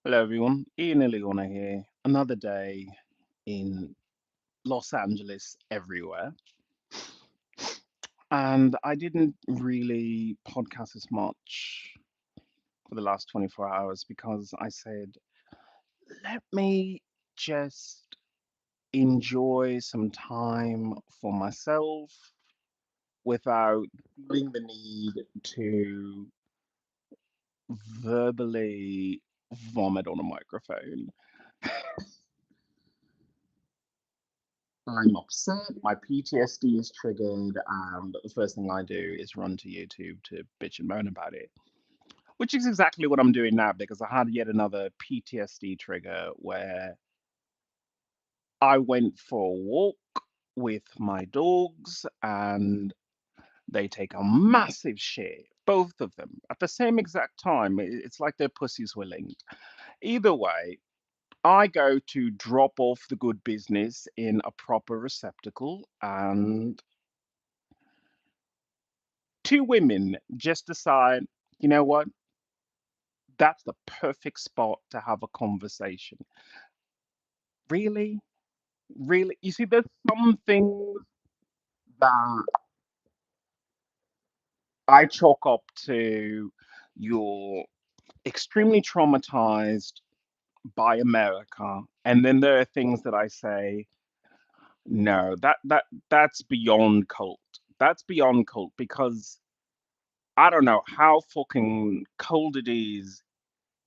Hello, everyone. Ian Ileana here. Another day in Los Angeles, everywhere. And I didn't really podcast as much for the last 24 hours because I said, let me just enjoy some time for myself without feeling the need to verbally vomit on a microphone. I'm upset, my PTSD is triggered, and the first thing I do is run to YouTube to bitch and moan about it. Which is exactly what I'm doing now because I had yet another PTSD trigger where I went for a walk with my dogs and they take a massive shit, both of them, at the same exact time. It's like their pussies were linked. Either way, I go to drop off the good business in a proper receptacle and two women just decide, you know what? That's the perfect spot to have a conversation. Really? Really? You see, there's some things that I chalk up to you're extremely traumatized by America. And then there are things that I say, no, that's beyond cult. That's beyond cult because I don't know how fucking cold it is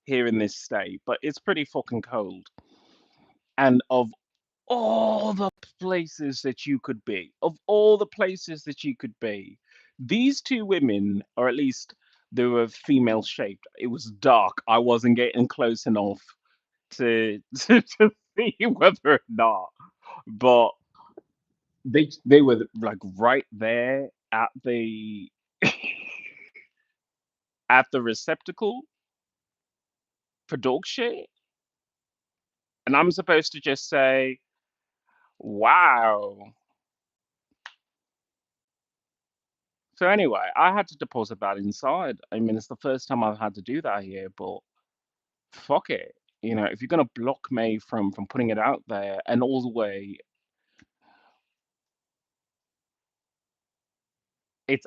here in this state, but it's pretty fucking cold. And of all the places that you could be, of all the places that you could be, these two women, or at least they were female shaped. It was dark. I wasn't getting close enough to to see whether or not, but they were like right there at the receptacle for dog shit, and I'm supposed to just say, "Wow." So anyway, I had to deposit that inside. I mean, it's the first time I've had to do that here, but fuck it. If you're gonna block me from putting it out there, and all the way, it's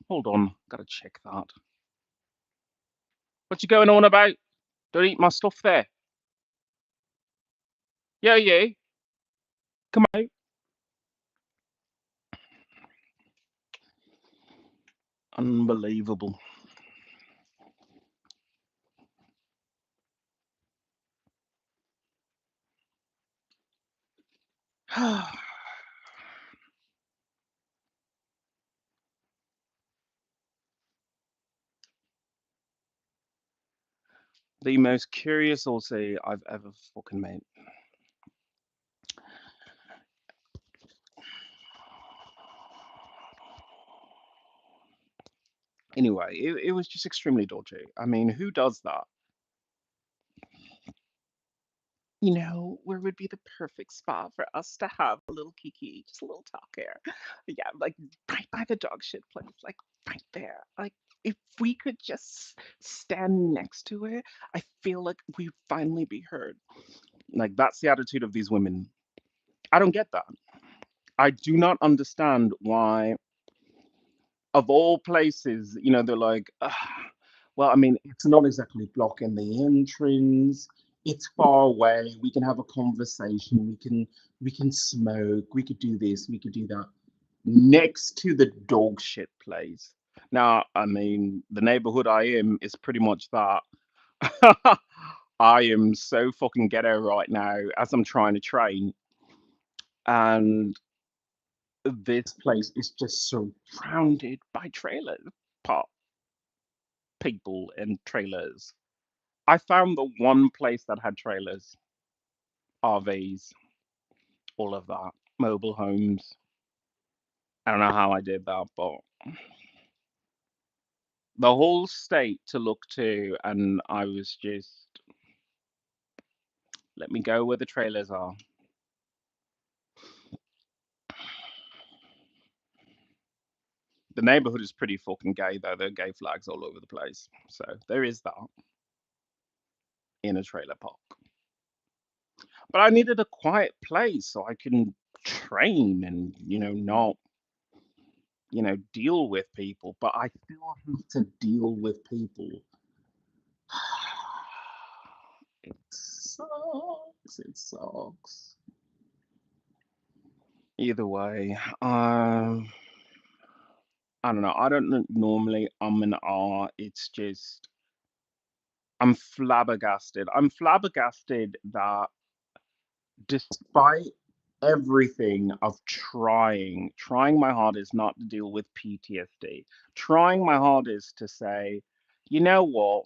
hold on, gotta check that. What you going on about? Don't eat my stuff there. Yeah, yeah, come out. Unbelievable. The most curious Aussie I've ever fucking met. Anyway, it was just extremely dodgy. I mean, who does that? Where would be the perfect spot for us to have a little kiki, just a little talk here. Yeah, like right by the dog shit place, like right there. Like if we could just stand next to it, I feel like we'd finally be heard. Like that's the attitude of these women. I don't get that. I do not understand why, of all places, they're like, "Ugh, well, I mean, it's not exactly blocking the entrance. It's far away. We can have a conversation. We can smoke. We could do this. We could do that next to the dog shit place." Now, I mean, the neighborhood I am is pretty much that. I am so fucking ghetto right now as I'm trying to train, and this place is just surrounded by trailers, park people and trailers. I found the one place that had trailers, RVs, all of that, mobile homes. I don't know how I did that, but the whole state to look to, and I was just, let me go where the trailers are. The neighborhood is pretty fucking gay, though. There are gay flags all over the place. So there is that. in a trailer park. But I needed a quiet place so I can train and, not, deal with people. But I still have to deal with people. It sucks. It sucks. Either way, I don't know. I don't normally an R. It's just I'm flabbergasted. I'm flabbergasted that despite everything of trying my hardest not to deal with PTSD, trying my hardest to say, you know what,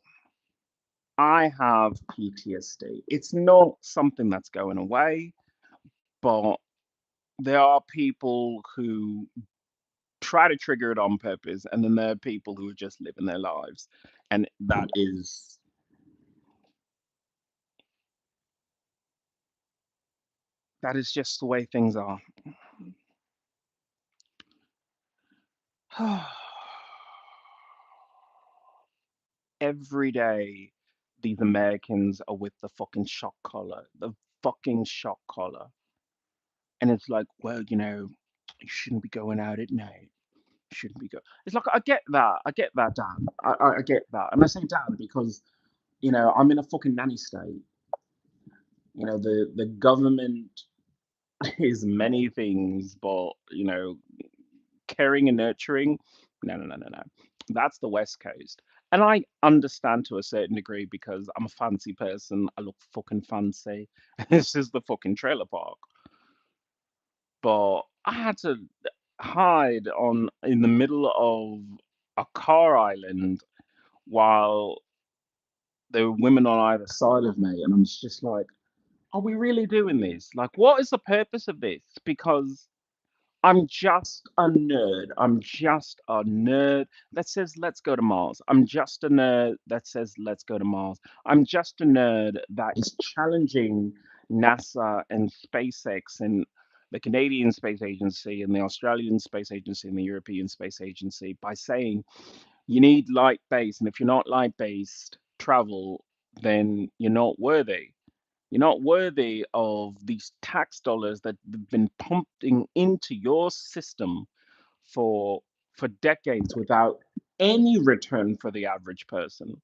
I have PTSD. It's not something that's going away, but there are people who try to trigger it on purpose, and then there are people who are just living their lives, and that is just the way things are. Every day, these Americans are with the fucking shock collar, the fucking shock collar, and it's like, well, you shouldn't be going out at night. You shouldn't be go. It's like I get that, Dan. I get that, and I say Dan because I'm in a fucking nanny state. The government is many things, but caring and nurturing, no, no, no, no, no. That's the West Coast. And I understand to a certain degree because I'm a fancy person. I look fucking fancy. This is the fucking trailer park. But I had to hide on in the middle of a car island while there were women on either side of me. And I'm just like, are we really doing this? Like, what is the purpose of this? Because I'm just a nerd. I'm just a nerd that says, let's go to Mars. I'm just a nerd that says, let's go to Mars. I'm just a nerd that is challenging NASA and SpaceX and the Canadian Space Agency and the Australian Space Agency and the European Space Agency by saying you need light based. And if you're not light based travel, then you're not worthy. You're not worthy of these tax dollars that have been pumping into your system for for decades without any return for the average person.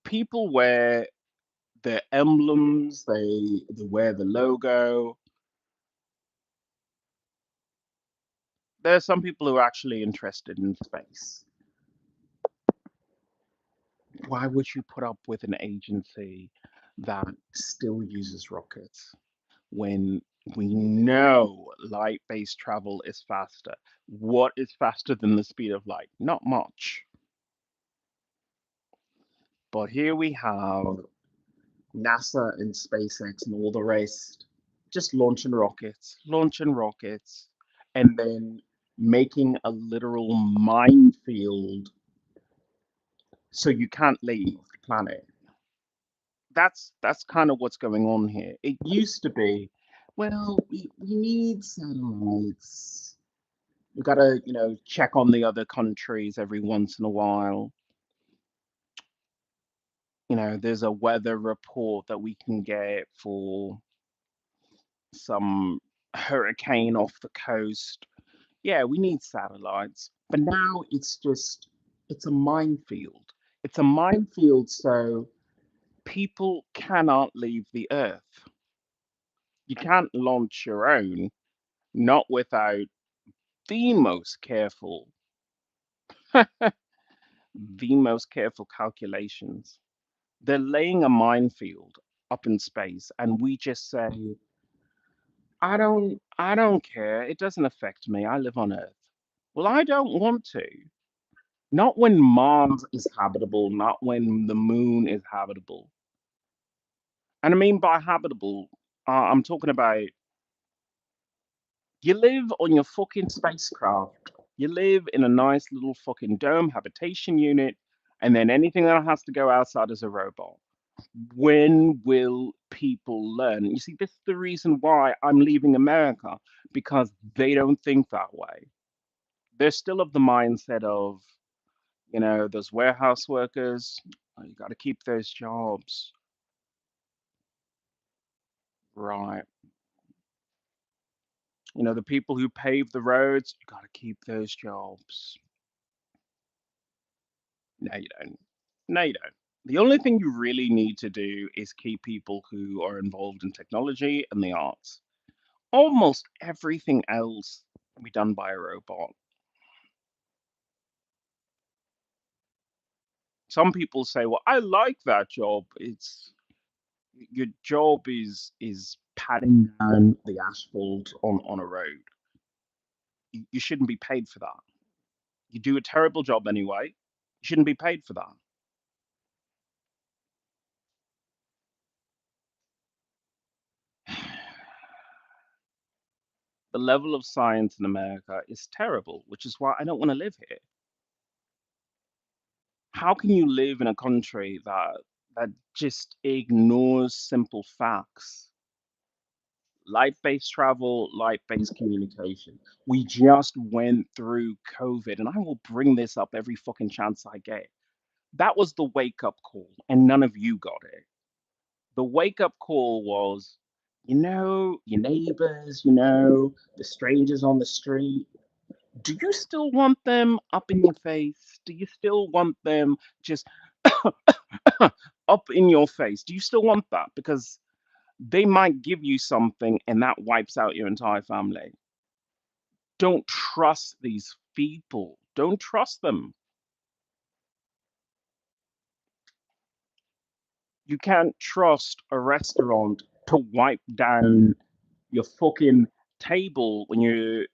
People wear their emblems, they wear the logo. There are some people who are actually interested in space. Why would you put up with an agency that still uses rockets when we know light-based travel is faster? What is faster than the speed of light? Not much. But here we have NASA and SpaceX and all the rest just launching rockets, and then making a literal minefield so you can't leave the planet. That's kind of what's going on here. It used to be, well, we need satellites. We gotta, check on the other countries every once in a while. There's a weather report that we can get for some hurricane off the coast. Yeah, we need satellites. But now it's a minefield. It's a minefield, so people cannot leave the Earth. You can't launch your own, not without the most careful, the most careful calculations. They're laying a minefield up in space, and we just say, I don't care. It doesn't affect me. I live on Earth. Well, I don't want to. Not when Mars is habitable, not when the moon is habitable. And I mean by habitable, I'm talking about you live on your fucking spacecraft. You live in a nice little fucking dome habitation unit, and then anything that has to go outside is a robot. When will people learn? You see, this is the reason why I'm leaving America because they don't think that way. They're still of the mindset of, those warehouse workers, "Oh, you got to keep those jobs." Right. The people who pave the roads, you got to keep those jobs. No, you don't. No, you don't. The only thing you really need to do is keep people who are involved in technology and the arts. Almost everything else can be done by a robot. Some people say, "Well, I like that job." Your job is patting down the asphalt on a road. You shouldn't be paid for that. You do a terrible job anyway. You shouldn't be paid for that. The level of science in America is terrible, which is why I don't want to live here. How can you live in a country that just ignores simple facts? Light-based travel, light-based communication. We just went through COVID, and I will bring this up every fucking chance I get. That was the wake-up call, and none of you got it. The wake-up call was, your neighbors, the strangers on the street. Do you still want them up in your face? Do you still want them just up in your face? Do you still want that? Because they might give you something and that wipes out your entire family. Don't trust these people. Don't trust them. You can't trust a restaurant to wipe down your fucking table when you're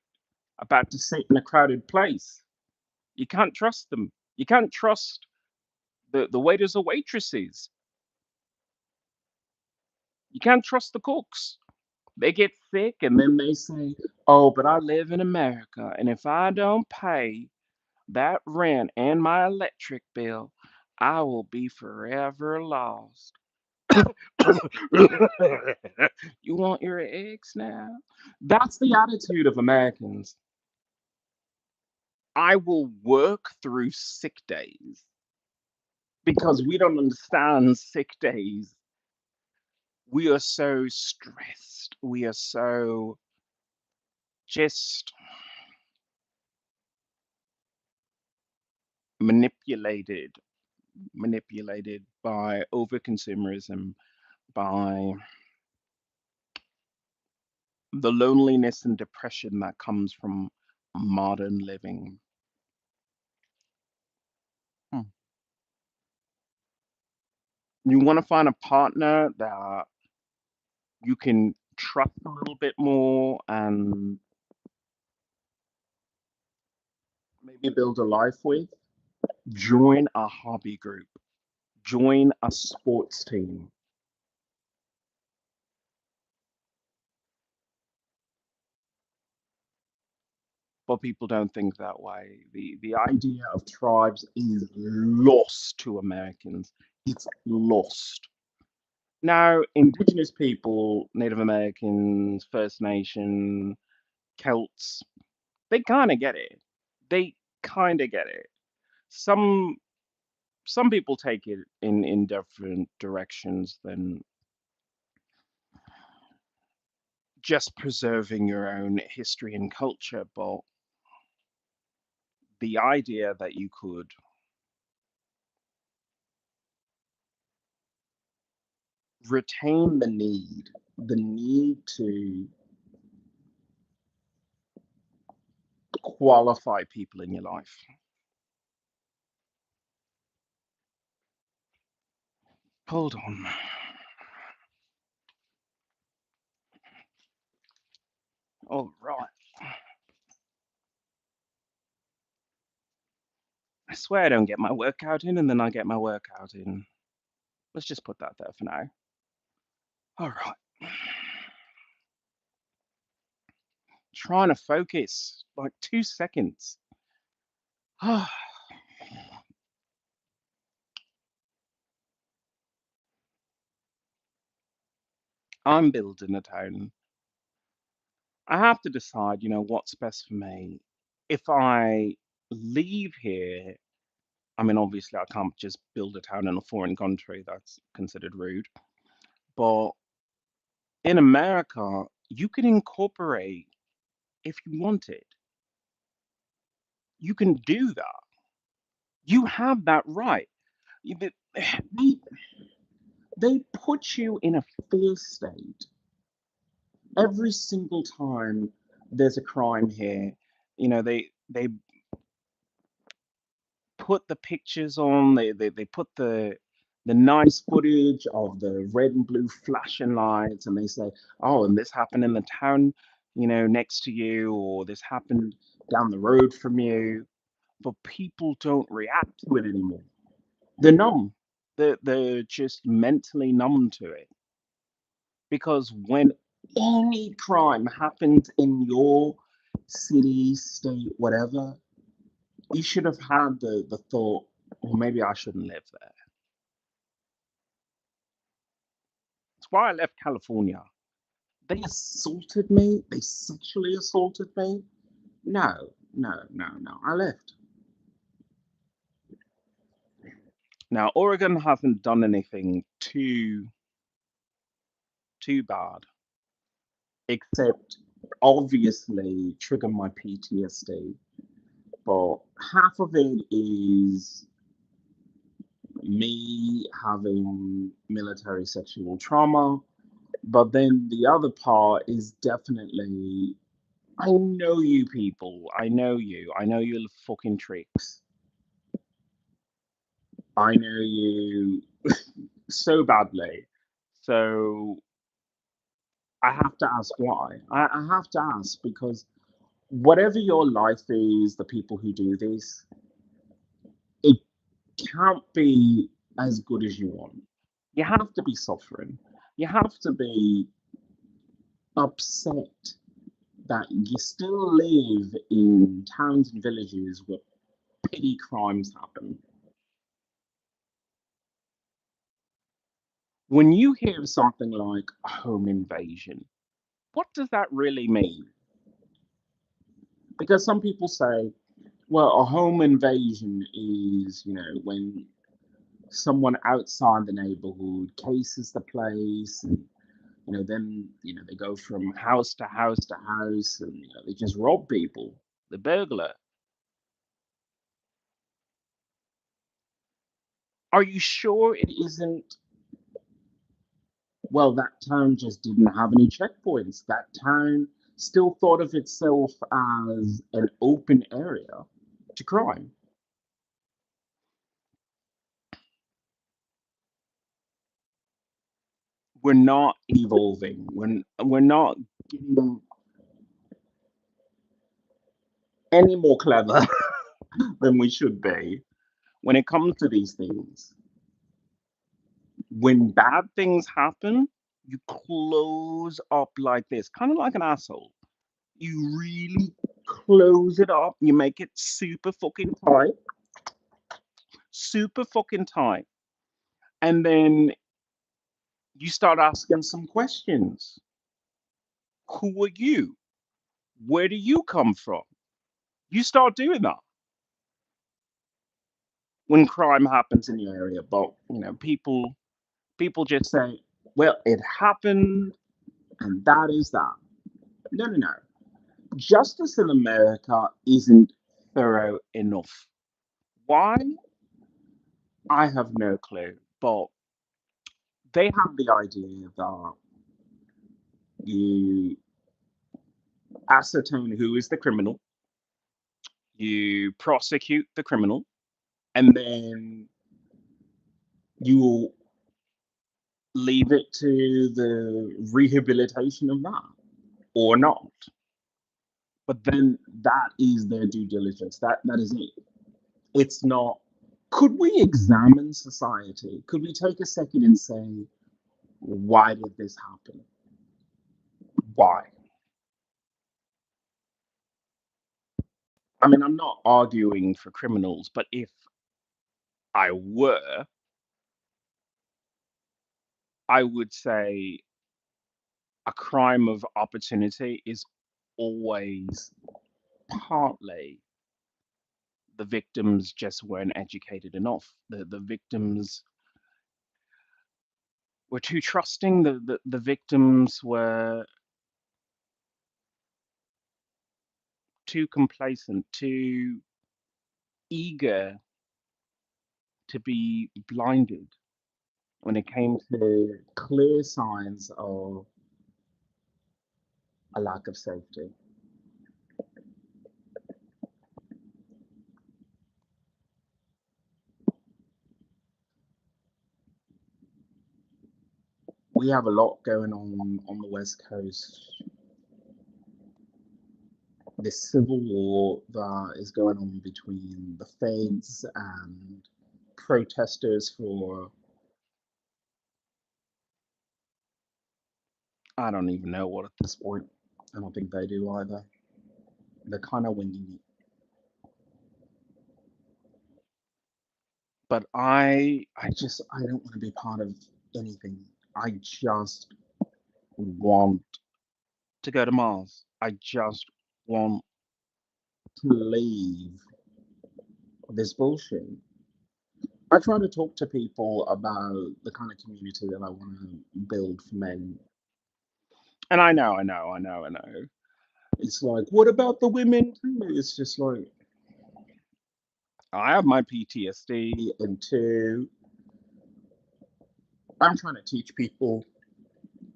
about to sit in a crowded place. You can't trust them. You can't trust the waiters or waitresses. You can't trust the cooks. They get sick and then they say, "Oh, but I live in America, and if I don't pay that rent and my electric bill, I will be forever lost." You want your eggs now? That's the attitude of Americans. I will work through sick days because we don't understand sick days. We are so stressed. We are so just manipulated, manipulated by over consumerism, by the loneliness and depression that comes from modern living. Hmm. You want to find a partner that you can trust a little bit more and maybe build a life with. Join a hobby group, join a sports team. But people don't think that way. The idea of tribes is lost to Americans. It's lost. Now, indigenous people, Native Americans, First Nation, Celts, they kind of get it. They kind of get it. Some some people take it in different directions than just preserving your own history and culture, but the idea that you could retain the need to qualify people in your life. Hold on. All right. I swear I don't get my workout in, and then I get my workout in. Let's just put that there for now. All right. Trying to focus. Like 2 seconds. I'm building a town. I have to decide, what's best for me. if I leave here, I mean, obviously, I can't just build a town in a foreign country. That's considered rude. But in America, you can incorporate if you wanted. You can do that. You have that right. They, they put you in a fear state every single time there's a crime here. They put the pictures on. They put the nice footage of the red and blue flashing lights, and they say, "Oh, and this happened in the town, next to you, or this happened down the road from you." But people don't react to it anymore. They're numb. They're just mentally numb to it because when any crime happens in your city, state, whatever, you should have had the thought, well, maybe I shouldn't live there. That's why I left California. They assaulted me. They sexually assaulted me. No, no, no, no. I left. Now, Oregon hasn't done anything too bad, except obviously trigger my PTSD. But half of it is me having military sexual trauma. But then the other part is definitely, I know you people. I know you. I know your fucking tricks. I know you so badly. So I have to ask why. I have to ask because whatever your life is, the people who do this, it can't be as good as you want. You have to be suffering. You have to be upset that you still live in towns and villages where petty crimes happen. When you hear something like home invasion, what does that really mean? Because some people say, well, a home invasion is, when someone outside the neighborhood cases the place and then they go from house to house to house and they just rob people, the burglar. Are you sure it isn't? Well, that town just didn't have any checkpoints. That town still thought of itself as an open area to crime. We're not evolving. We're not getting any more clever than we should be when it comes to these things. When bad things happen, you close up like this, kind of like an asshole. You really close it up. You make it super fucking tight. And then you start asking some questions. Who are you? Where do you come from? You start doing that when crime happens in the area. But people just say, well, it happened and that is that. No, no, no. Justice in America isn't thorough enough. Why? I have no clue. But they have the idea that you ascertain who is the criminal, you prosecute the criminal, and then you leave it to the rehabilitation of that or not. But then that is their due diligence. That is it. It's not. Could we examine society? Could we take a second and say, why did this happen? Why? I mean, I'm not arguing for criminals, but if I were, I would say a crime of opportunity is always partly the victims just weren't educated enough. The victims were too trusting. The victims were too complacent, too eager to be blinded when it came to clear signs of a lack of safety. We have a lot going on the West Coast. This civil war that is going on between the feds and protesters for, I don't even know what at this point. I don't think they do either. They're kind of winging it. But I don't want to be part of anything. I just want to go to Mars. I just want to leave this bullshit. I try to talk to people about the kind of community that I want to build for men. And I know. It's like, what about the women too? It's just like, I have my PTSD, and two, I'm trying to teach people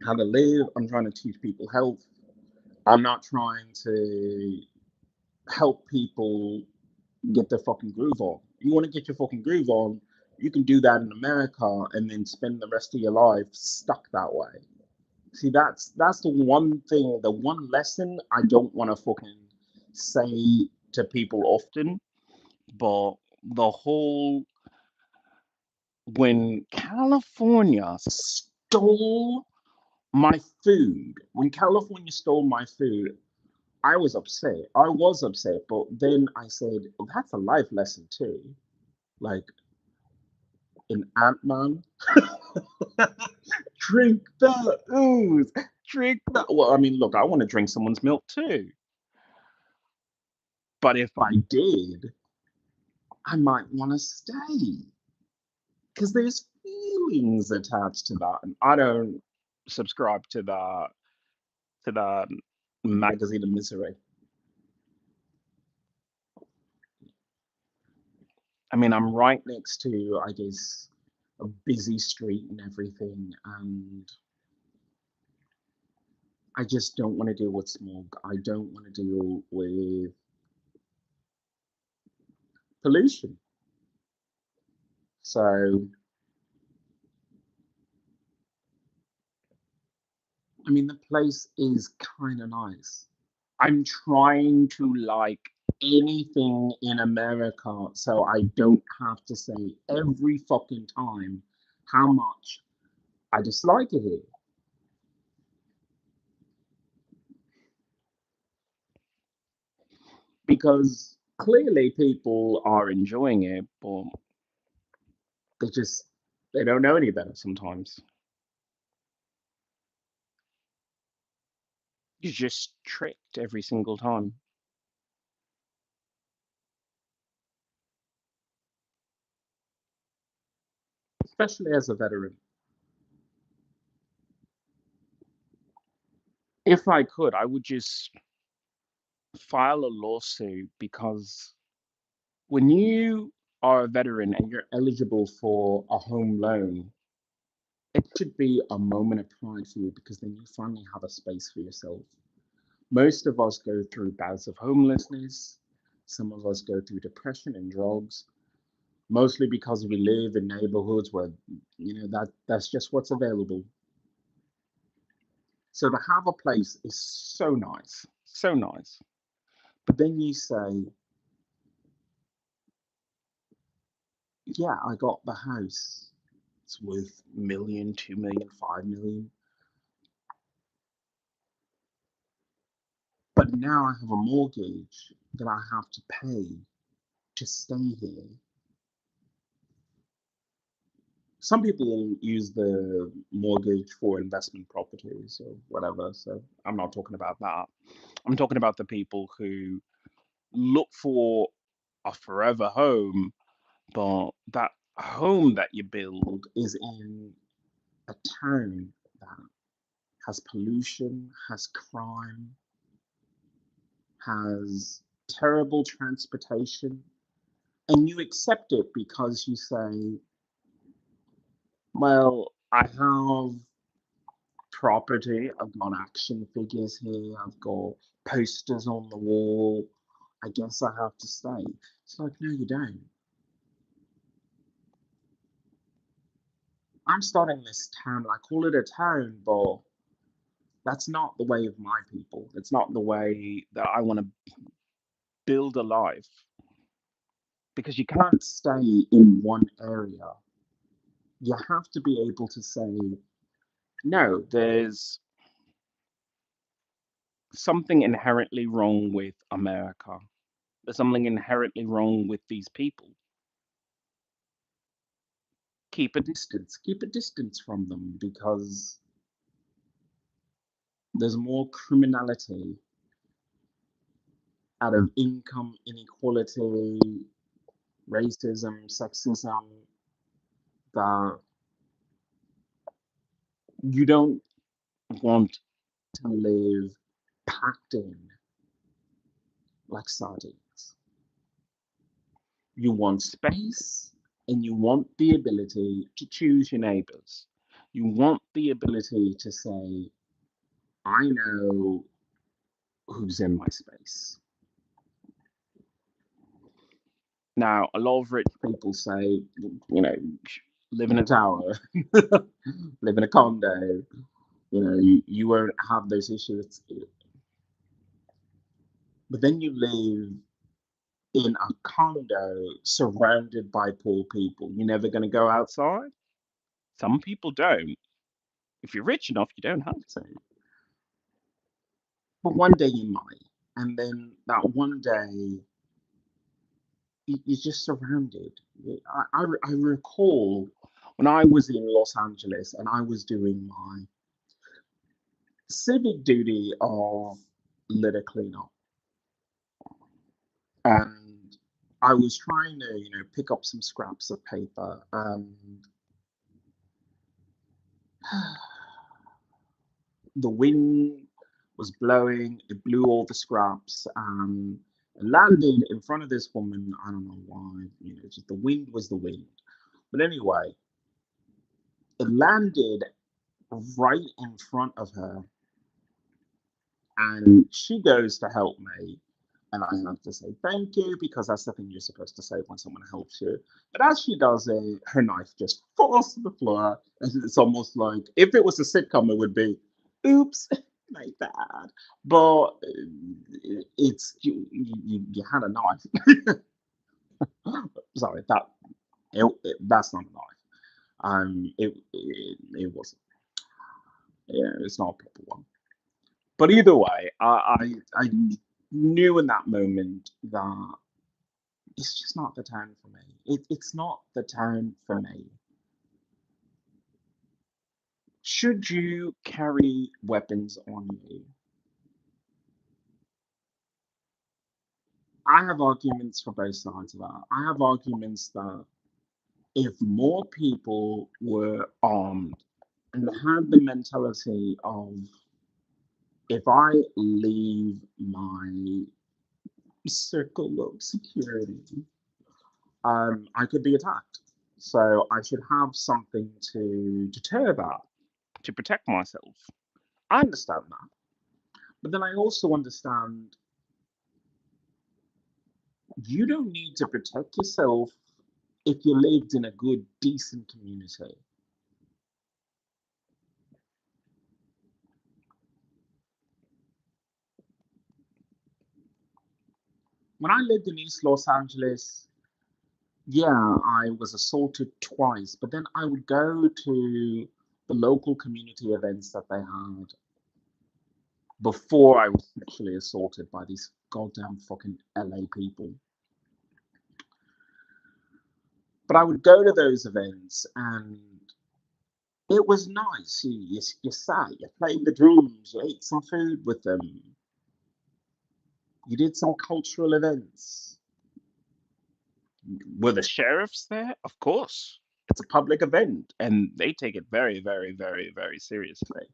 how to live. I'm trying to teach people health. I'm not trying to help people get their fucking groove on. You want to get your fucking groove on, you can do that in America and then spend the rest of your life stuck that way. See, that's the one thing, the one lesson I don't want to fucking say to people often, but the whole when California stole my food, when California stole my food, I was upset. I was upset, but then I said, well, that's a life lesson too. Like in Ant-Man, drink the ooze, drink that. Well, I mean, look, I want to drink someone's milk too. But if I did, I might want to stay because there's feelings attached to that, and I don't subscribe to that magazine of misery. I mean, I'm right next to, I guess, a busy street and everything, and I just don't want to deal with smog. I don't want to deal with pollution. So, I mean, the place is kind of nice. I'm trying to like anything in America so I don't have to say every fucking time how much I dislike it here. Because clearly people are enjoying it, but they just they don't know any better sometimes. You're just tricked every single time, especially as a veteran. If I could, I would just file a lawsuit because when you are a veteran and you're eligible for a home loan, it should be a moment of pride for you because then you finally have a space for yourself. Most of us go through bouts of homelessness. Some of us go through depression and drugs, mostly because we live in neighborhoods where that's just what's available. So to have a place is so nice, so nice. But then you say, yeah, I got the house. It's worth 1 million, 2 million, 5 million. But now I have a mortgage that I have to pay to stay here. Some people use the mortgage for investment properties or whatever. So I'm not talking about that. I'm talking about the people who look for a forever home, but that home that you build is in a town that has pollution, has crime, has terrible transportation, and you accept it because you say, well, I have property, I've got action figures here, I've got posters on the wall, I guess I have to stay. It's like, no, you don't. I'm starting this town, I call it a town, but that's not the way of my people. It's not the way that I want to build a life because you can't stay in one area. You have to be able to say, no, there's something inherently wrong with America. There's something inherently wrong with these people. Keep a distance from them because there's more criminality out of income inequality, racism, sexism that you don't want to live packed in like sardines. You want space and you want the ability to choose your neighbors. You want the ability to say, I know who's in my space. Now, a lot of rich people say, live in a tower, live in a condo, you won't have those issues. But then you live in a condo surrounded by poor people. You're never going to go outside. Some people don't. If you're rich enough, you don't have to. But one day you might. And then that one day, you're just surrounded. I recall when I was in Los Angeles and I was doing my civic duty of litter cleanup. And I was trying to, pick up some scraps of paper and the wind was blowing, it blew all the scraps and landed in front of this woman. I don't know why, just the wind was the wind. But anyway, it landed right in front of her and she goes to help me. And I have to say thank you because that's the thing you're supposed to say when someone helps you. But as she does it, her knife just falls to the floor. And it's almost like if it was a sitcom, it would be, oops, my bad. But it's you had a knife. Sorry, that's not a knife. It wasn't. Yeah, it's not a proper one. But either way, I knew in that moment that it's just not the town for me. It's not the town for me. Should you carry weapons on you? I have arguments for both sides of that. I have arguments that if more people were armed and had the mentality of if I leave my circle of security, I could be attacked. So I should have something to deter that, to protect myself. I understand that. But then I also understand you don't need to protect yourself if you lived in a good, decent community. When I lived in East Los Angeles, yeah, I was assaulted twice, but then I would go to the local community events that they had before I was sexually assaulted by these goddamn fucking LA people. But I would go to those events and it was nice. You sat, you played the drums, you ate some food with them, you did some cultural events. Were the sheriffs there? Of course. It's a public event and they take it very, very, very, very seriously.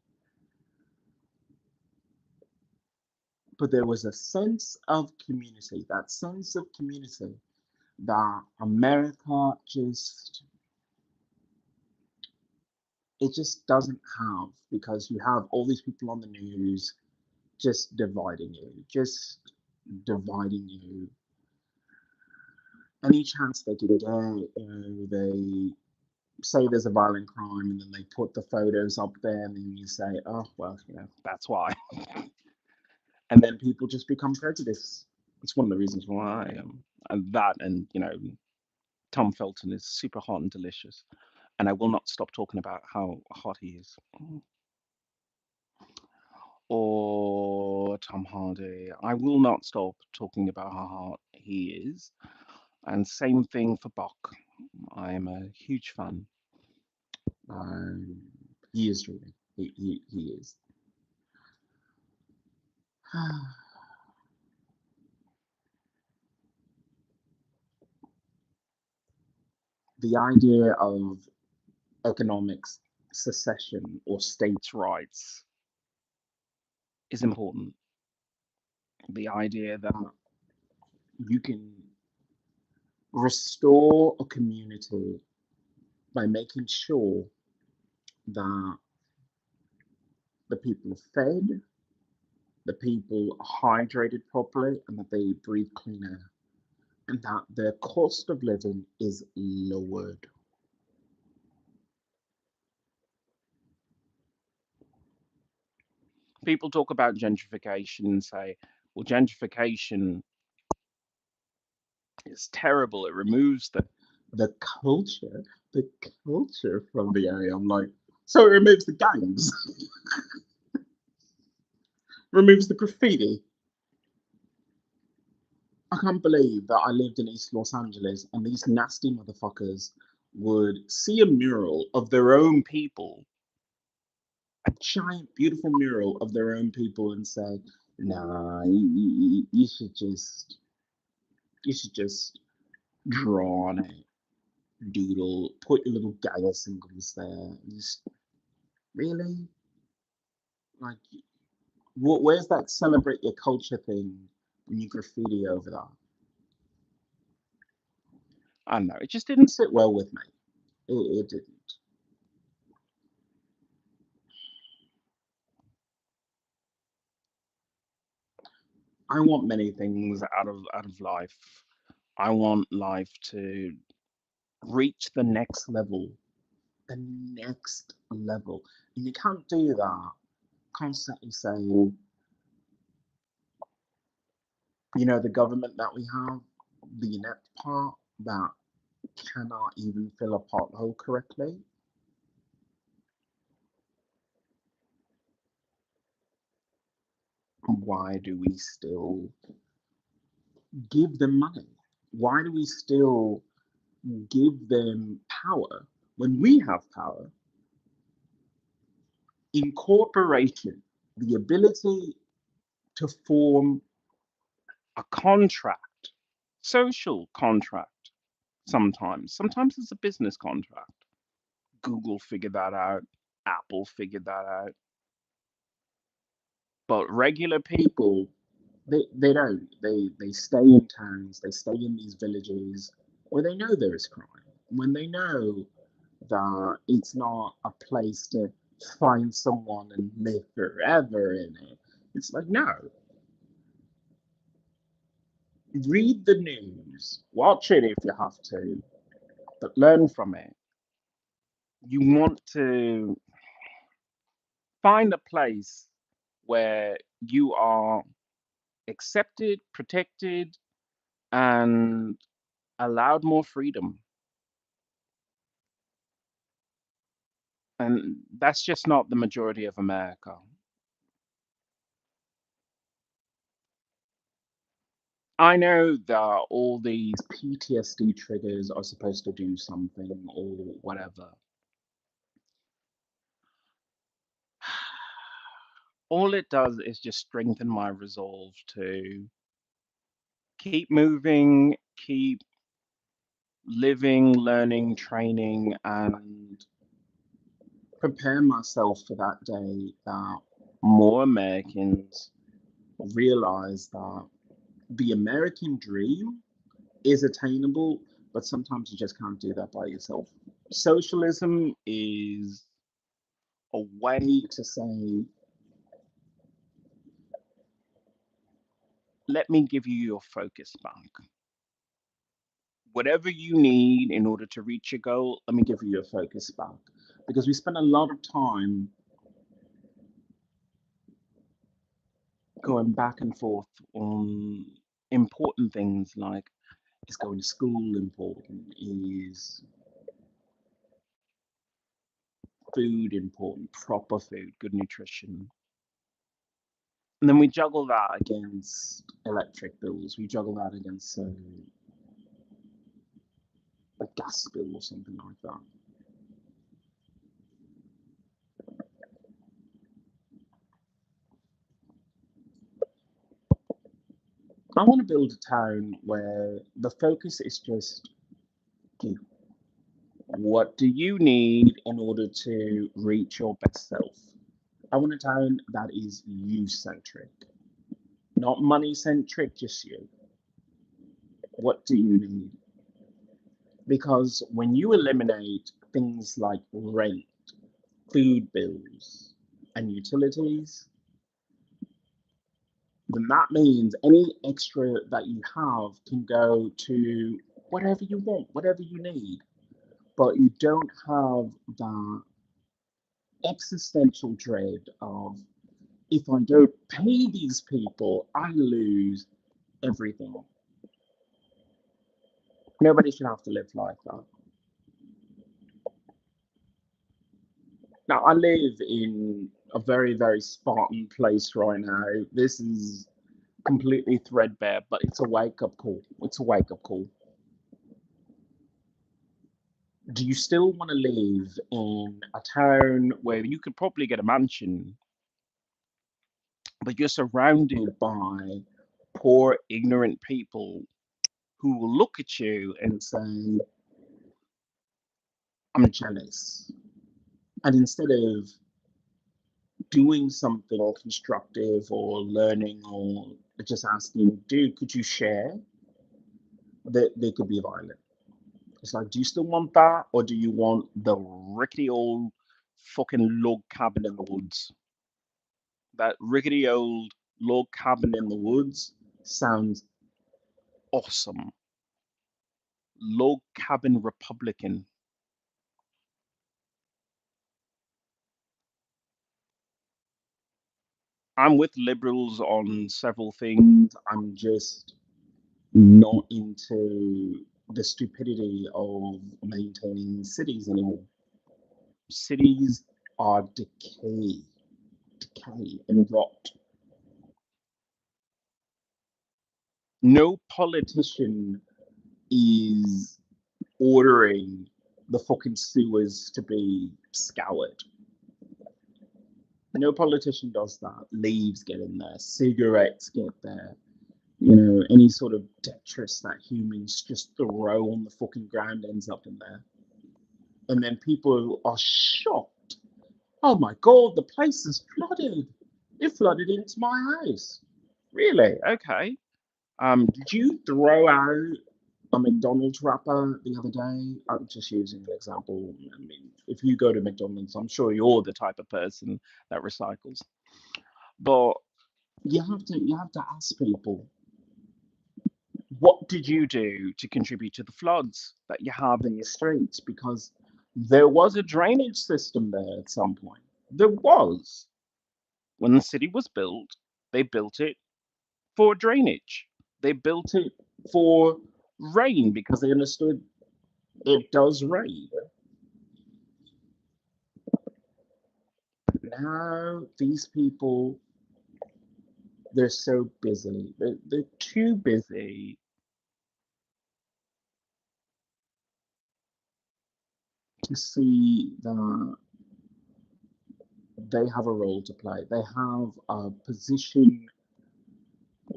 But there was a sense of community, that sense of community that America just, it just doesn't have, because you have all these people on the news just dividing you. Any chance they can get, they say there's a violent crime and then they put the photos up there and then you say, oh, well, that's why. And then people just become prejudiced. It's one of the reasons why and that, and Tom Felton is super hot and delicious, and I will not stop talking about how hot he is. Or Tom Hardy, I will not stop talking about how hot he is. And same thing for Bach. I am a huge fan. Um, he is really. He is. The idea of economics secession or states' rights is important. The idea that you can restore a community by making sure that the people are fed, the people are hydrated properly, and that they breathe clean air, and that their cost of living is lowered. People talk about gentrification and say, well, gentrification is terrible. It removes the culture, the culture from the area. I'm like, so it removes the gangs, removes the graffiti. I can't believe that I lived in East Los Angeles and these nasty motherfuckers would see a mural of their own people, a giant, beautiful mural of their own people, and say, "Nah, you should just draw on it, doodle, put your little Gaia symbols there." Just really, like, where's that celebrate your culture thing when you graffiti over that? I don't know. It just didn't sit well with me. It didn't. I want many things out of life. I want life to reach the next level, the next level. And you can't do that constantly saying, the government that we have, the inept part that cannot even fill a pothole correctly. Why do we still give them money? Why do we still give them power when we have power? Incorporation, the ability to form a contract, social contract sometimes. Sometimes it's a business contract. Google figured that out, Apple figured that out. But regular people, they don't. They stay in towns, they stay in these villages where they know there is crime. When they know that it's not a place to find someone and live forever in it. It's like, no, read the news, watch it if you have to, but learn from it. You want to find a place where you are accepted, protected, and allowed more freedom. And that's just not the majority of America. I know that all these PTSD triggers are supposed to do something or whatever. All it does is just strengthen my resolve to keep moving, keep living, learning, training, and prepare myself for that day that more Americans realize that the American dream is attainable, but sometimes you just can't do that by yourself. Socialism is a way to say, let me give you your focus back. Whatever you need in order to reach your goal, let me give you your focus back. Because we spend a lot of time going back and forth on important things like, is going to school important? Is food important? Proper food, good nutrition. And then we juggle that against electric bills. We juggle that against a gas bill or something like that. I want to build a town where the focus is just you. What do you need in order to reach your best self? I want a town that is you centric, not money centric, just you. What do you need? Because when you eliminate things like rent, food bills, and utilities, then that means any extra that you have can go to whatever you want, whatever you need. But you don't have that existential dread of, if I don't pay these people, I lose everything. Nobody should have to live like that. Now, I live in a very, very Spartan place right now. This is completely threadbare, but it's a wake up call. It's a wake up call. Do you still want to live in a town where you could probably get a mansion, but you're surrounded by poor, ignorant people who will look at you and say, I'm jealous? And instead of doing something constructive or learning or just asking, dude, could you share? They could be violent. It's like, do you still want that? Or do you want the rickety old fucking log cabin in the woods? That rickety old log cabin in the woods sounds awesome. Log cabin Republican. I'm with liberals on several things. I'm just not into the stupidity of maintaining cities anymore. Cities are decay and rot. No politician is ordering the fucking sewers to be scoured. No politician does that. Leaves get in there, cigarettes get there. You know, any sort of detritus that humans just throw on the fucking ground ends up in there. And then people are shocked. Oh my God, the place is flooded. It flooded into my house. Really? Okay. Did you throw out a McDonald's wrapper the other day? I'm just using an example. I mean, if you go to McDonald's, I'm sure you're the type of person that recycles. But you have to ask people, what did you do to contribute to the floods that you have in your streets? Because there was a drainage system there at some point. There was. When the city was built, they built it for drainage. They built it for rain because they understood it does rain. Now, these people, they're so busy. They're too busy to see that they have a role to play. They have a position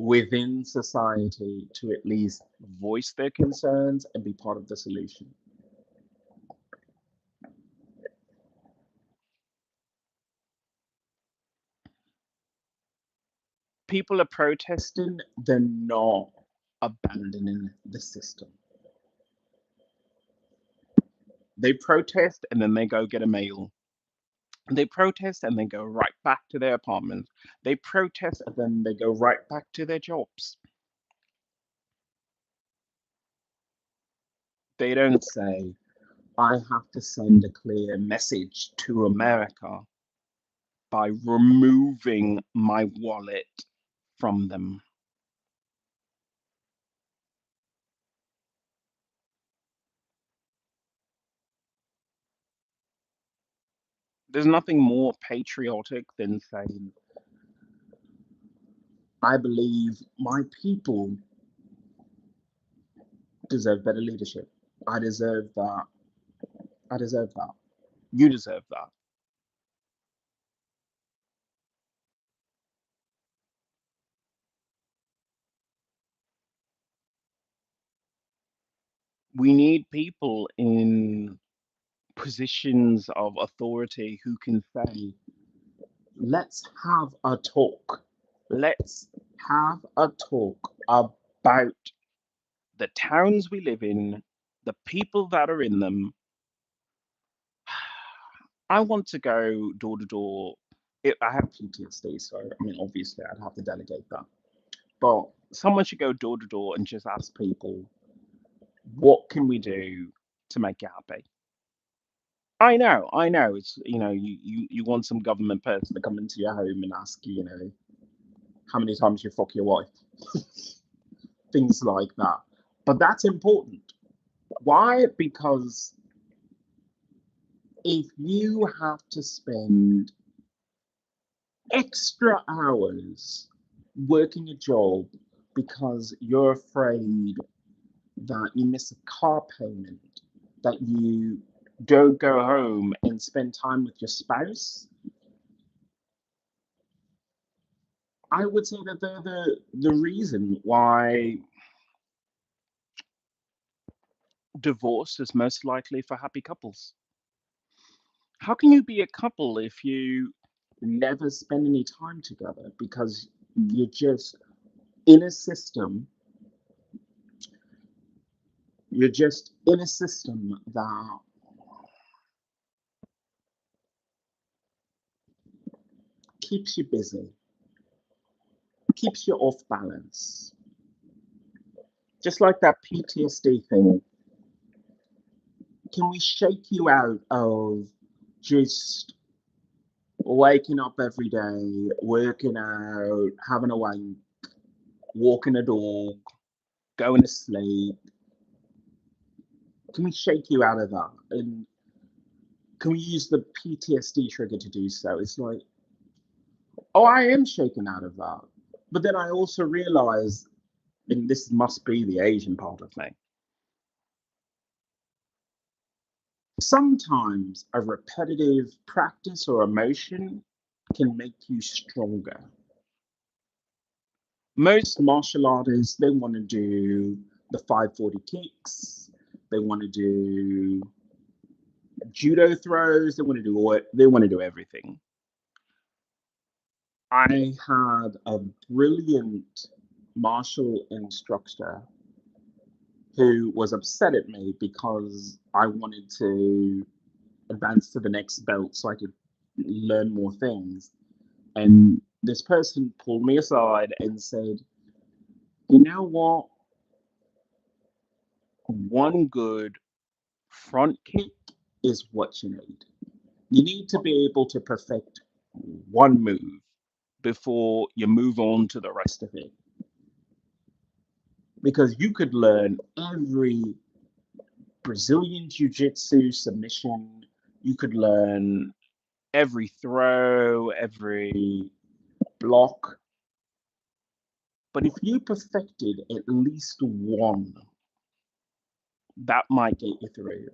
within society to at least voice their concerns and be part of the solution. People are protesting, they're not abandoning the system. They protest and then they go get a mail. They protest and they go right back to their apartment. They protest and then they go right back to their jobs. They don't say, I have to send a clear message to America by removing my wallet from them. There's nothing more patriotic than saying, I believe my people deserve better leadership. I deserve that. I deserve that. You deserve that. We need people in positions of authority who can say, let's have a talk. Let's have a talk about the towns we live in, the people that are in them. I want to go door to door. I have PTSD, so I mean, obviously, I'd have to delegate that. But someone should go door to door and just ask people, what can we do to make you happy? I know. It's you want some government person to come into your home and ask you, how many times you fuck your wife, things like that. But that's important. Why? Because if you have to spend extra hours working a job because you're afraid that you miss a car payment, that you don't go home and spend time with your spouse, I would say that they're the reason why divorce is most likely for happy couples. How can you be a couple if you never spend any time together because you're just in a system, you're just in a system that keeps you busy, keeps you off balance. Just like that PTSD thing, can we shake you out of just waking up every day, working out, having a wank, walking a dog, going to sleep? Can we shake you out of that? And can we use the PTSD trigger to do so? It's like, oh, I am shaken out of that. But then I also realize, and this must be the Asian part of me, sometimes a repetitive practice or emotion can make you stronger. Most martial artists, they want to do the 540 kicks, they want to do judo throws, they want to do everything. I had a brilliant martial instructor who was upset at me because I wanted to advance to the next belt so I could learn more things. And this person pulled me aside and said, you know what? One good front kick is what you need. You need to be able to perfect one move before you move on to the rest of it. Because you could learn every Brazilian Jiu Jitsu submission, you could learn every throw, every block. But if you perfected at least one, that might get you through.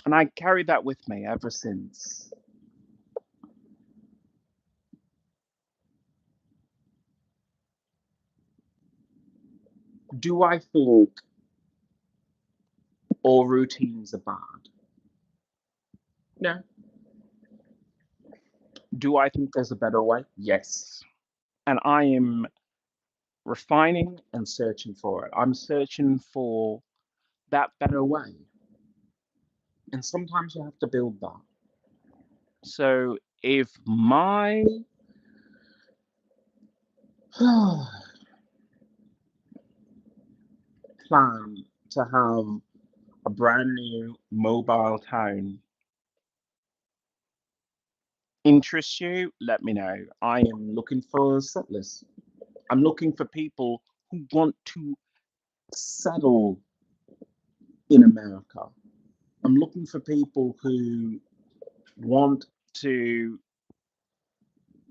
And I carry that with me ever since. Do I think all routines are bad? No. Do I think there's a better way? Yes. And I am refining and searching for it. I'm searching for that better way. And sometimes you have to build that. So if my plan to have a brand new mobile town interests you, let me know. I am looking for settlers. I'm looking for people who want to settle in America. I'm looking for people who want to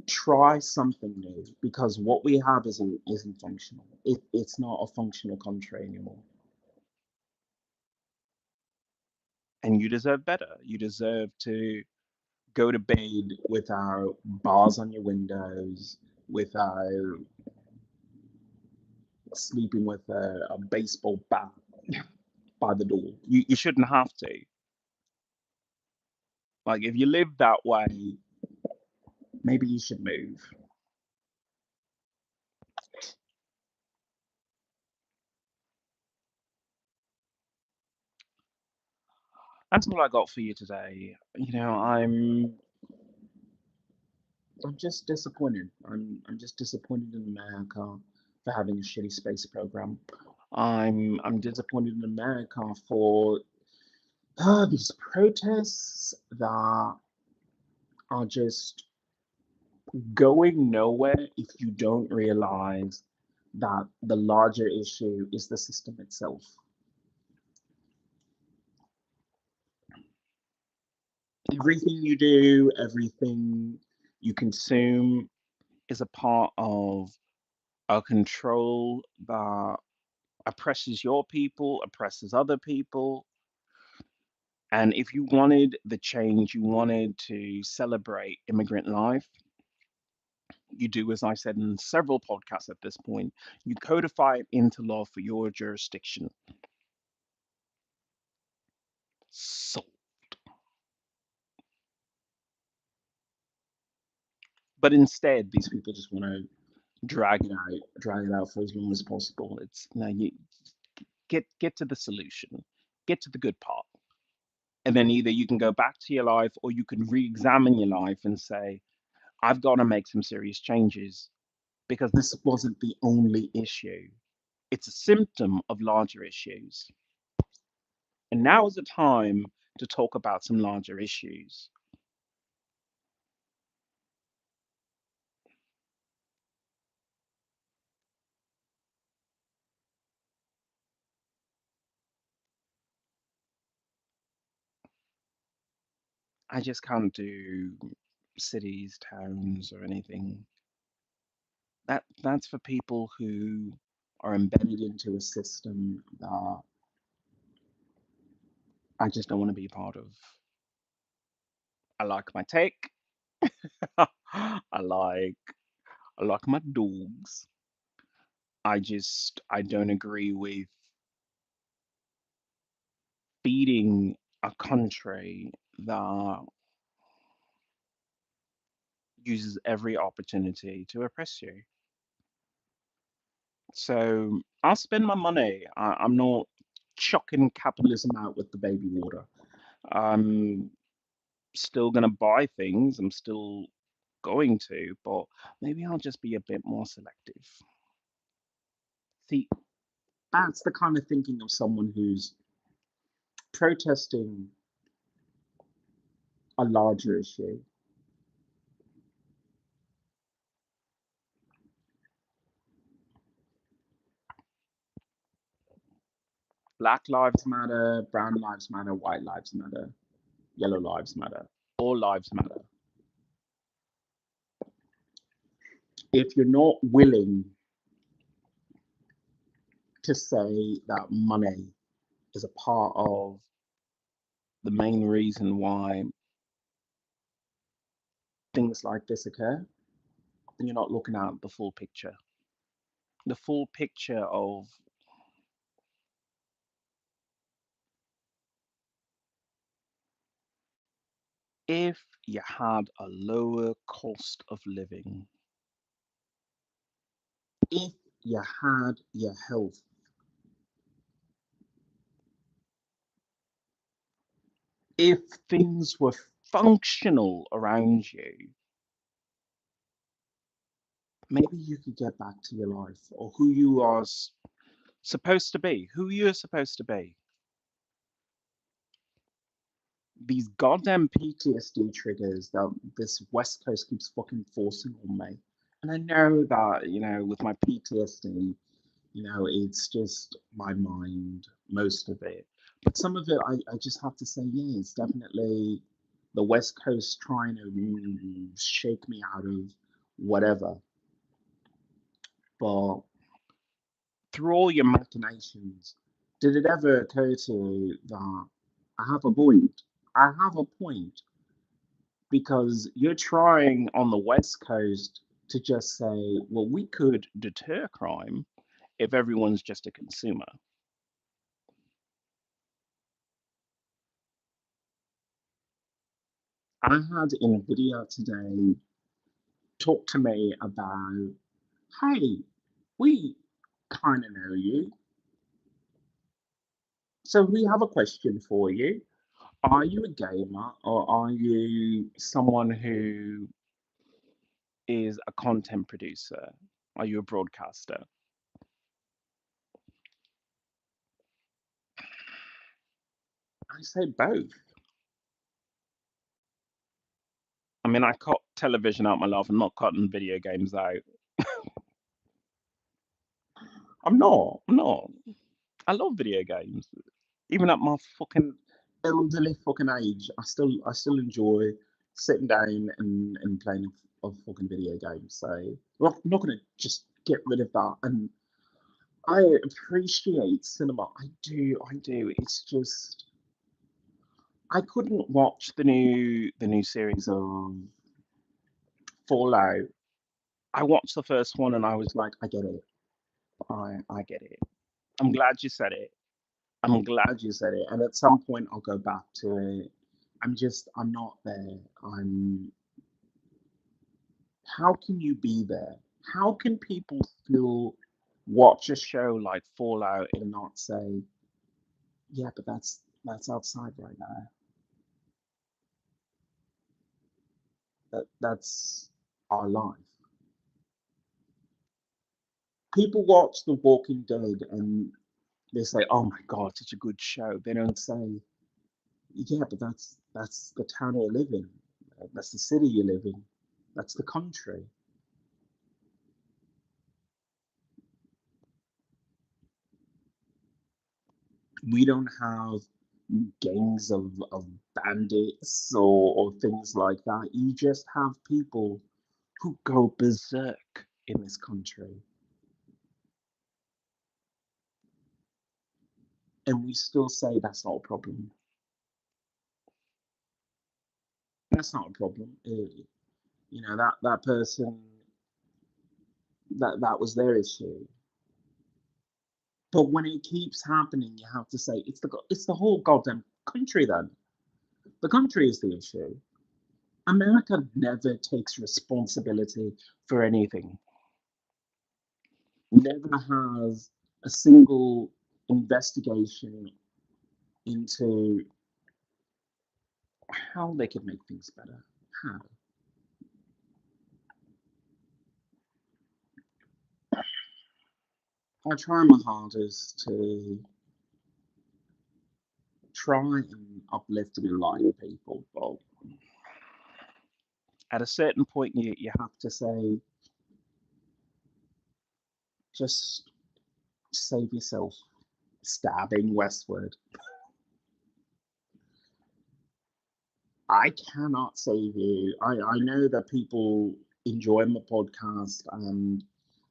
try something new because what we have isn't functional. It's not a functional country anymore. And you deserve better. You deserve to go to bed without bars on your windows, without sleeping with a baseball bat by the door. You shouldn't have to. Like, if you live that way, maybe you should move. That's all I got for you today. I'm just disappointed. I'm just disappointed in America for having a shitty space program. I'm disappointed in America for these protests that are just going nowhere if you don't realize that the larger issue is the system itself. Everything you do, everything you consume is a part of a control that oppresses your people, oppresses other people. And if you wanted the change, you wanted to celebrate immigrant life, you do, as I said in several podcasts at this point, you codify it into law for your jurisdiction. So, but instead, these people just want to drag it out for as long as possible. It's you get to the solution, get to the good part, and then either you can go back to your life or you can re-examine your life and say, I've got to make some serious changes because this wasn't the only issue. It's a symptom of larger issues. And now is the time to talk about some larger issues. I just can't do cities, towns, or anything. That's for people who are embedded into a system that I just don't want to be a part of. I like my take. I like I like my dogs. I don't agree with feeding a country that uses every opportunity to oppress you. So I'll spend my money. I'm not chucking capitalism out with the baby water. I'm still going to buy things. I'm still going to, but maybe I'll just be a bit more selective. See, that's the kind of thinking of someone who's protesting a larger issue. Black lives matter, brown lives matter, white lives matter, yellow lives matter, all lives matter. If you're not willing to say that money is a part of the main reason why things like this occur, then you're not looking at the full picture. The full picture of If you had a lower cost of living, if you had your health, if things were functional around you, maybe you could get back to your life or who you are supposed to be, who you're supposed to be. These goddamn PTSD triggers that this West Coast keeps fucking forcing on me. And I know that, with my PTSD, it's just my mind, most of it. But some of it, I just have to say, yeah, it's definitely the West Coast trying to shake me out of whatever. But through all your machinations, did it ever occur to you that I have a point? I have a point because you're trying on the West Coast to just say, well, we could deter crime if everyone's just a consumer. I had NVIDIA today talk to me about, hey, we kind of know you. So we have a question for you. Are you a gamer or are you someone who is a content producer? Are you a broadcaster? I say both. I mean, I cut television out my life. I'm not cutting video games out. I'm not. I'm not. I love video games. Even at my fucking elderly fucking age, I still enjoy sitting down and playing a fucking video game. So well, I'm not gonna just get rid of that. And I appreciate cinema. I do. It's just I couldn't watch the new series of Fallout. I watched the first one and I was like, I get it. I get it. I'm glad you said it. I'm glad you said it. And at some point, I'll go back to it. I'm not there. How can you be there? How can people still watch a show like Fallout and not say, yeah, but that's outside right now. That's our life. People watch The Walking Dead and they say, oh my God, such a good show. They don't say, yeah, but that's the town you live in. That's the city you live in. That's the country. We don't have gangs of bandits or things like that. You just have people who go berserk in this country. And we still say that's not a problem. That's not a problem. That person, that was their issue. But when it keeps happening, you have to say it's the whole goddamn country then. The country is the issue. America never takes responsibility for anything, never has a single investigation into how they could make things better. How? I try my hardest to try and uplift and enlighten people, but at a certain point, you have to say, just save yourself. Stabbing westward. I cannot save you. I know that people enjoy my podcast and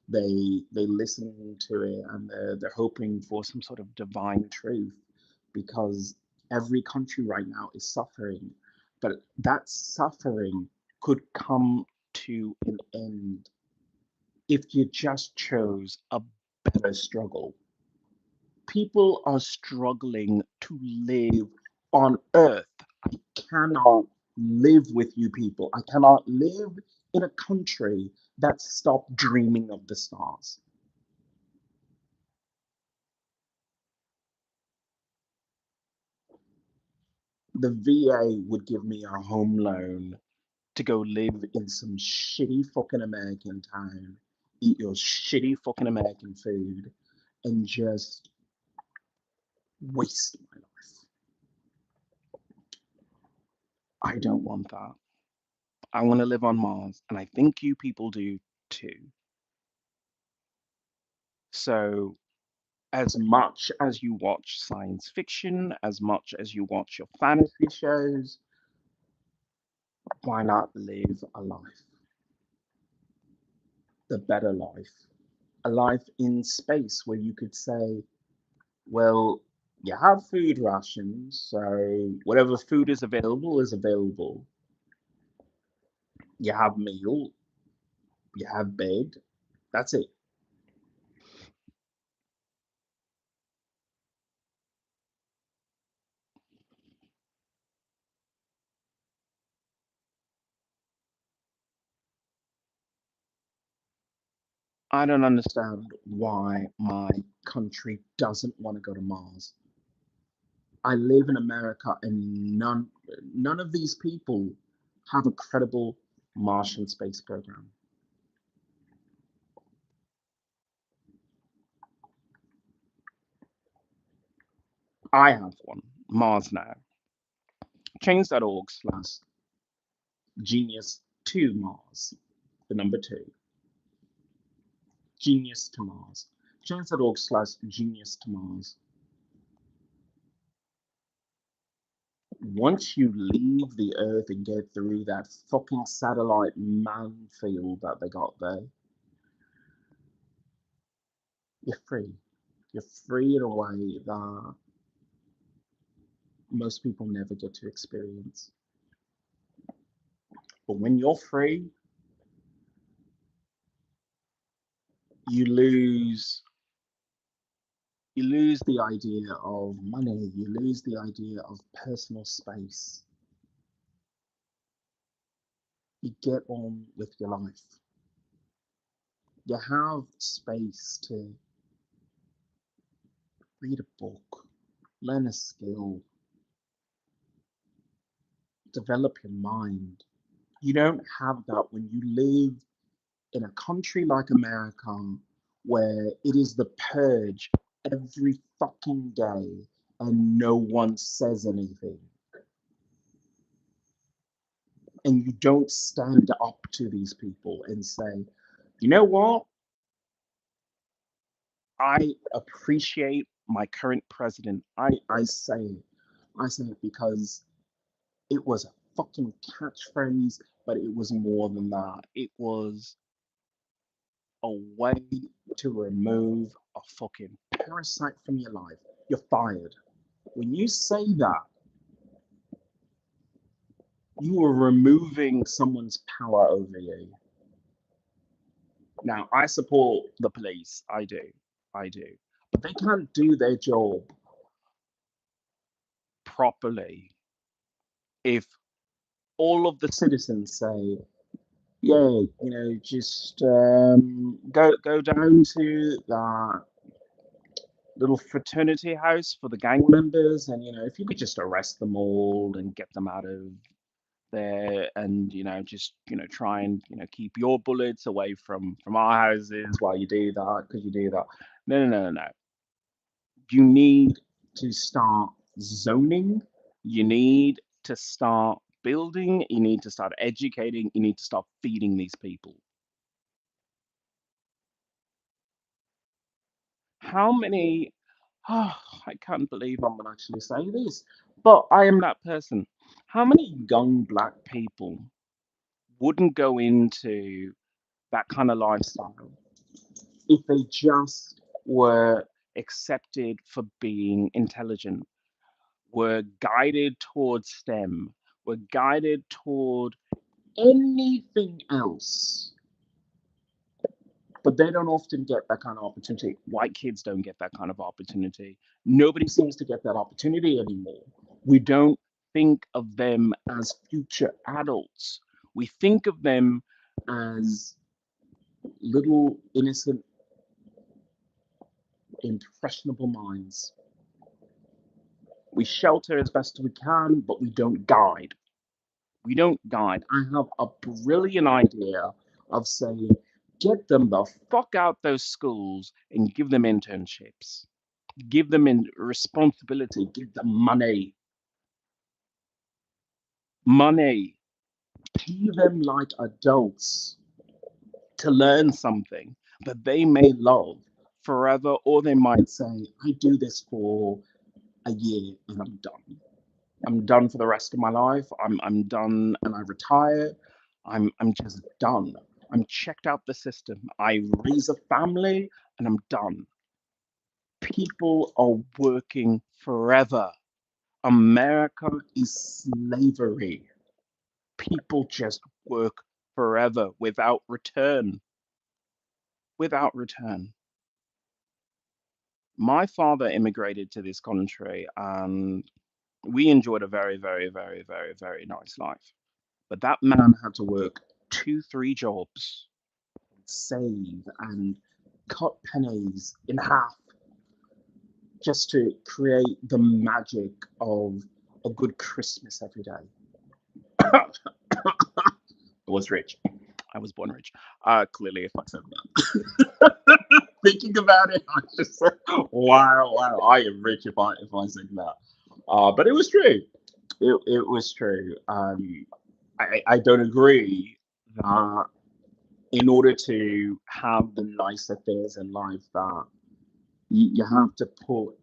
they listen to it and they're hoping for some sort of divine truth because every country right now is suffering. But that suffering could come to an end if you just chose a better struggle. People are struggling to live on Earth. I cannot live with you people. I cannot live in a country that stopped dreaming of the stars. The VA would give me a home loan to go live in some shitty fucking American town, eat your shitty fucking American food, and just waste my life. I don't want that. I want to live on Mars, and I think you people do too. So, as much as you watch science fiction, as much as you watch your fantasy shows, why not live a life? The better life. A life in space where you could say, well, you have food rations, so whatever food is available is available. You have meal, you have bed, that's it. I don't understand why my country doesn't want to go to Mars. I live in America and none of these people have a credible Martian space program. I have one, Mars Now. Change.org/genius to Mars, the number two, genius to Mars. Change.org/genius to Mars. Once you leave the Earth and get through that fucking satellite manfield that they got there, you're free. You're free in a way that most people never get to experience. But when you're free, you lose you lose the idea of money, you lose the idea of personal space. You get on with your life. You have space to read a book, learn a skill, develop your mind. You don't have that when you live in a country like America where it is the purge every fucking day and no one says anything. And you don't stand up to these people and say, you know what? I appreciate my current president. I say it because it was a fucking catchphrase, but it was more than that. It was a way to remove a fucking parasite from your life. You're fired. When you say that, you are removing someone's power over you. Now, I support the police. I do. I do. But they can't do their job properly if all of the citizens say, yeah, just go down to that little fraternity house for the gang members, and if you could just arrest them all and get them out of there, and just try and keep your bullets away from our houses while you do that, because you do that. No, no, no, no, no. You need to start zoning. You need to start building. You need to start educating. You need to start feeding these people. How many? Oh, I can't believe I'm gonna actually say this, but I am that person. How many young black people wouldn't go into that kind of lifestyle if they just were accepted for being intelligent, were guided towards STEM, were guided toward anything else? But they don't often get that kind of opportunity. White kids don't get that kind of opportunity. Nobody seems to get that opportunity anymore. We don't. think of them as future adults. We think of them as little innocent, impressionable minds. We shelter as best we can, but we don't guide. We don't guide. I have a brilliant idea of saying, get them the fuck out those schools and give them internships. Give them in responsibility. Give them money. Money. Pay them like adults to learn something that they may love forever, or they might say, I do this for a year and I'm done. I'm done for the rest of my life. I'm done and I retire. I'm just done. I'm checked out the system. I raise a family and I'm done. People are working forever. America is slavery. People just work forever without return. Without return. My father immigrated to this country and we enjoyed a very, very, very, very, very nice life. But that man had to work two, three jobs, save and cut pennies in half just to create the magic of a good Christmas every day. I was rich. I was born rich. Clearly, if I said that. Thinking about it, I just said, wow, wow, I am rich if I said that. But it was true. It was true. I don't agree that in order to have the nicer things in life that you have to put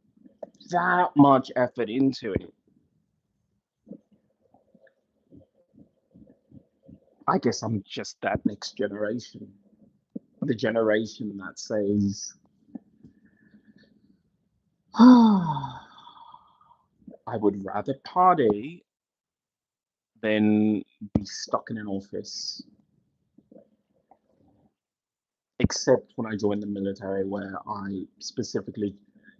that much effort into it. I guess I'm just that next generation, the generation that says, I would rather party than be stuck in an office, except when I joined the military, where I specifically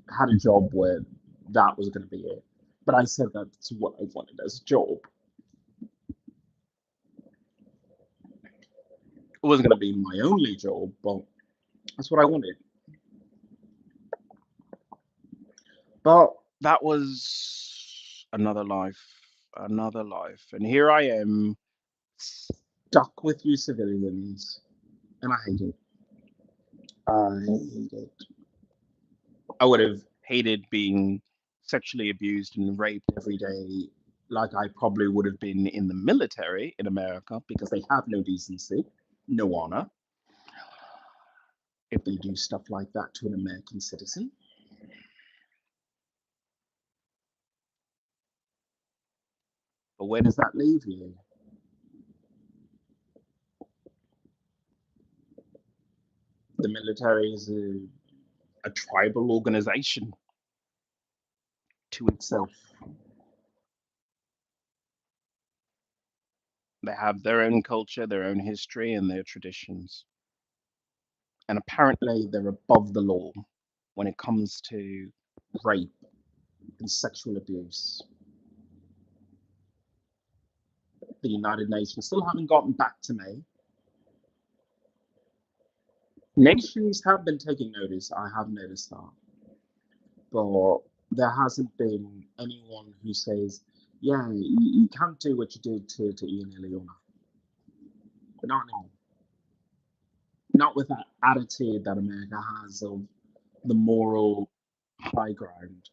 had a job where that was going to be it. But I said that's what I wanted as a job. It wasn't going to be my only job, but that's what I wanted. But that was another life, another life. And here I am, stuck with you civilians, and I hate it. I hate it. I would have hated being sexually abused and raped every day, like I probably would have been in the military in America, because they have no decency, no honor, if they do stuff like that to an American citizen. But where does that leave you? The military is a tribal organization to itself. They have their own culture, their own history, and their traditions. And apparently, they're above the law when it comes to rape and sexual abuse. The United Nations still haven't gotten back to me. Nations have been taking notice, I have noticed that. But there hasn't been anyone who says, yeah, you can't do what you did to Ian Iliona. But not anymore. Not with that attitude that America has of the moral high ground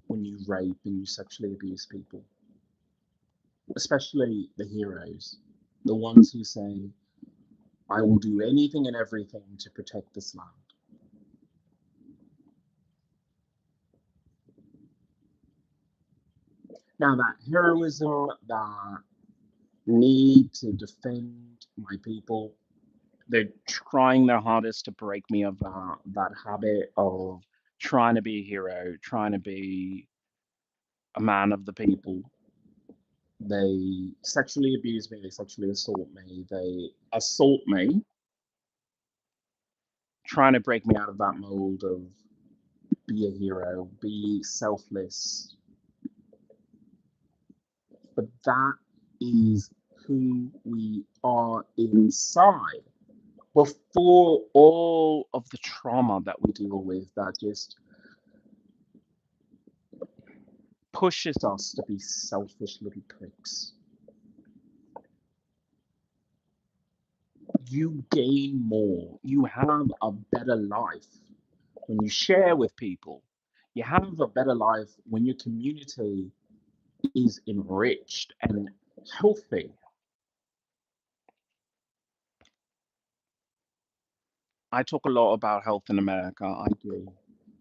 when you rape and you sexually abuse people, especially the heroes, the ones who say, I will do anything and everything to protect this land. Now, that heroism, that need to defend my people, they're trying their hardest to break me of that habit of trying to be a hero, trying to be a man of the people. They sexually abuse me, they sexually assault me, they assault me, trying to break me out of that mold of be a hero, be selfless. but that is who we are inside. Before all of the trauma that we deal with that just pushes us to be selfish little pricks, you gain more. You have a better life when you share with people. You have a better life when your community is enriched and healthy. I talk a lot about health in America. I do,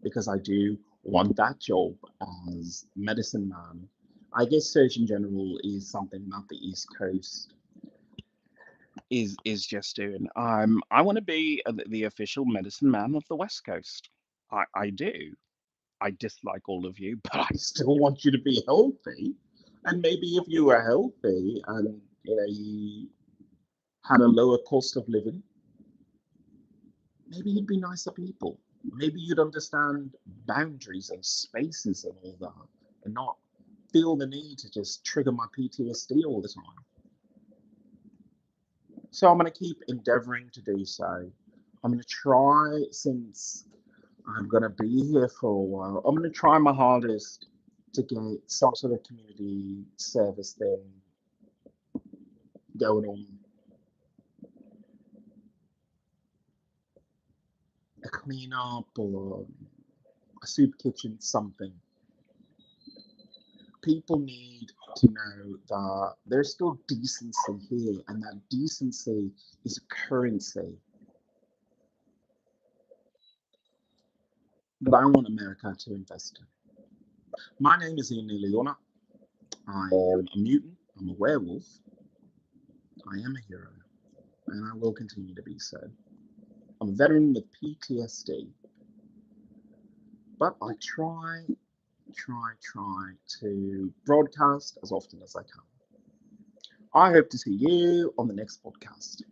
because I do want that job as medicine man. I guess Surgeon General is something that the East Coast is just doing. I want to be the official medicine man of the West Coast. I do. I dislike all of you, but I still want you to be healthy. And maybe if you were healthy and you had a lower cost of living, maybe you'd be nicer people. Maybe you'd understand boundaries and spaces and all that, and not feel the need to just trigger my PTSD all the time. So I'm going to keep endeavoring to do so. I'm going to try, since I'm going to be here for a while, I'm going to try my hardest to get some sort of community service thing going on, a cleanup or a soup kitchen, something. People need to know that there's still decency here, and that decency is a currency that I want America to invest in. My name is Ian Leona. I am a mutant. I'm a werewolf. I am a hero, and I will continue to be so. I'm a veteran with PTSD, but I try to broadcast as often as I can. I hope to see you on the next podcast.